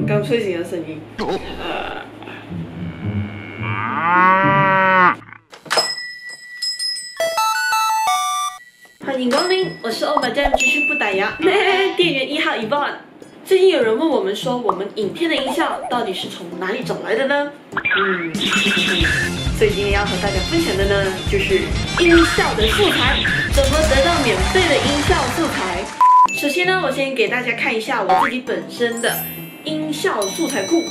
刚睡醒的声音。欢迎光临，我是欧巴酱，继续不打烊。店员1号Yvonne。最近有人问我们说，我们影片的音效到底是从哪里找来的呢？所以今天要和大家分享的呢，就是音效的素材，怎么得到免费的音效素材。首先呢，我先给大家看一下我自己本身的音效素材库。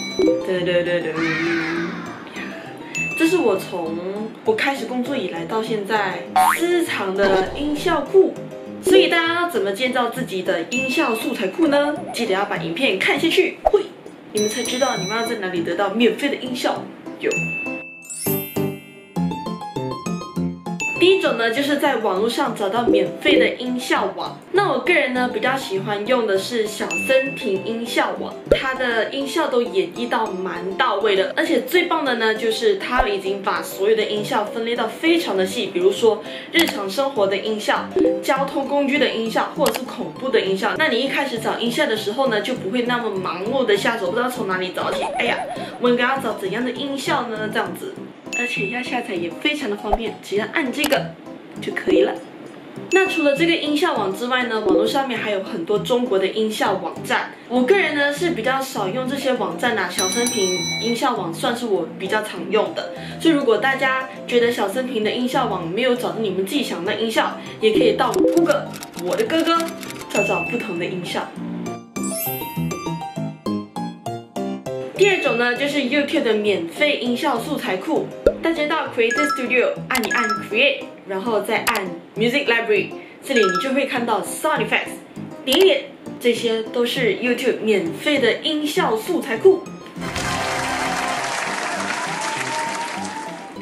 这是我从我开始工作以来到现在私藏的音效库。所以大家要怎么建造自己的音效素材库呢？记得要把影片看下去，会，你们才知道你们要在哪里得到免费的音效。有。第一种呢，就是在网络上找到免费的音效网。那我个人呢，比较喜欢用的是小森婷音效网，它的音效都演绎到蛮到位的，而且最棒的呢，就是它已经把所有的音效分类到非常的细，比如说日常生活的音效、交通工具的音效，或者是恐怖的音效。那你一开始找音效的时候呢，就不会那么盲目的下手，不知道从哪里找起。哎呀，我应该要找怎样的音效呢？这样子。而且要下载也非常的方便，只要按这个就可以了。那除了这个音效网之外呢，网络上面还有很多中国的音效网站。我个人呢是比较少用这些网站小森婷音效网算是我比较常用的。所以如果大家觉得小森婷的音效网没有找到你们自己想的音效，也可以到Google我的哥哥找不同的音效。第二种呢，就是 YouTube 的免费音效素材库。大家到 Creator Studio 按 Create， 然后再按 Music Library， 这里你就会看到 Sound Effects， 点一点，这些都是 YouTube 免费的音效素材库。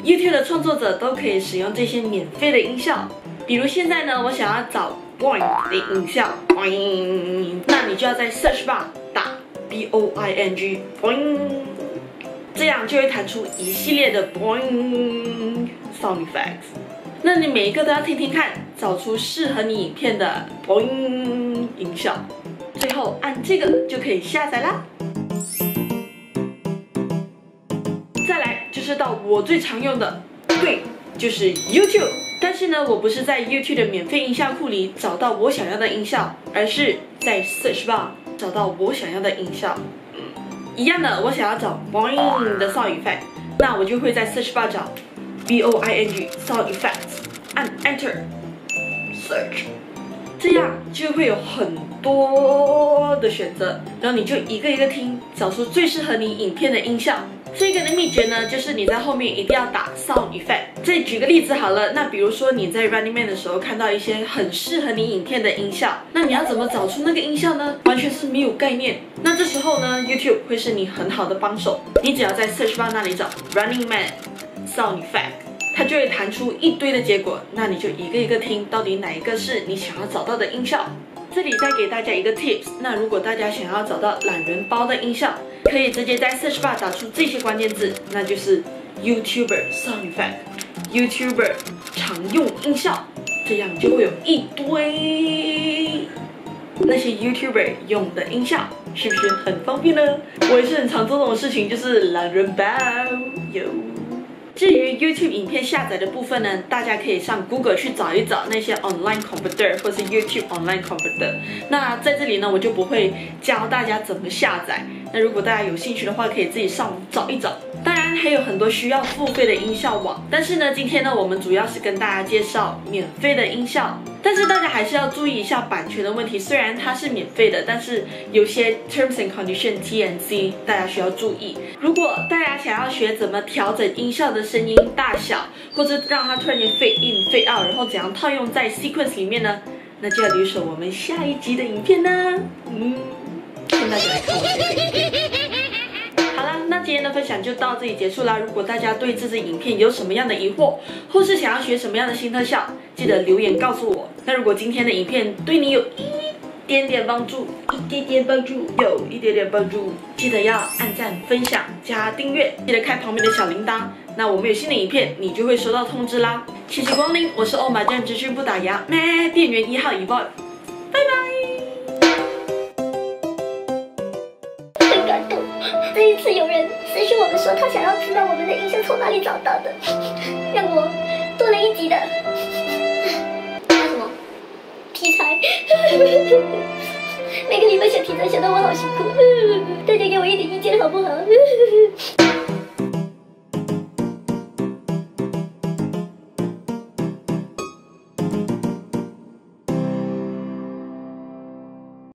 YouTube 的创作者都可以使用这些免费的音效。比如现在呢，我想要找 Boing 的音效 ，Boing， 那你就要在 Search Bar 打 Boing Boing， 这样就会弹出一系列的 Boing Sound Effects。那你每一个都要听听看，找出适合你影片的 Boing 音效，最后按这个就可以下载啦。再来就是到我最常用的，对，就是 YouTube。但是呢，我不是在 YouTube 的免费音效库里找到我想要的音效，而是在 Search Bar 找到我想要的音效。一样的，我想要找 Boing 的 Sound Effect， 那我就会在 Search Bar 找 Boing Sound Effects， 按 Enter Search， 这样就会有很多的选择，然后你就一个一个听，找出最适合你影片的音效。这个的秘诀呢，就是你在后面一定要打 Sound Effect。再举个例子好了，那比如说你在 Running Man 的时候看到一些很适合你影片的音效，那你要怎么找出那个音效呢？完全是没有概念。那这时候呢 ，YouTube 会是你很好的帮手。你只要在 Search Bar 那里找 Running Man Sound Effect， 它就会弹出一堆的结果，那你就一个一个听，到底哪一个是你想要找到的音效。这里再给大家一个 tips， 那如果大家想要找到懒人包的音效，可以直接在 Search Bar 打出这些关键字，那就是 YouTuber Sound Effect、YouTuber 常用音效，这样就会有一堆那些 YouTuber 用的音效，是不是很方便呢？我也是很常做这种事情，就是懒人包有。至于 YouTube 影片下载的部分呢，大家可以上 Google 去找一找那些 Online Converter 或是 YouTube Online Converter。那在这里呢，我就不会教大家怎么下载。那如果大家有兴趣的话，可以自己上网找一找。当然还有很多需要付费的音效网，但是呢，今天呢，我们主要是跟大家介绍免费的音效。但是大家还是要注意一下版权的问题，虽然它是免费的，但是有些 Terms and Conditions T&C 大家需要注意。如果大家想要学怎么调整音效的声音大小，或者让它突然间 fade in fade out， 然后怎样套用在 sequence 里面呢，那就要留守我们下一集的影片呢。请大家来看我这个影片。好啦，那今天的分享就到这里结束啦。如果大家对这支影片有什么样的疑惑，或是想要学什么样的新特效，记得留言告诉我。那如果今天的影片对你有一点点帮助，有一点点帮助，记得要按赞、分享、加订阅，记得开旁边的小铃铛。那我们有新的影片，你就会收到通知啦。谢谢光临，我是欧玛酱，持续不打烊，店员1号Yvonne，拜拜。感动。这一次有人私讯我们说他想要知道我们的音效从哪里找到的，让我多了一集的叫什么题材。每个礼拜想题材想到我好辛苦，大家给我一点意见好不好？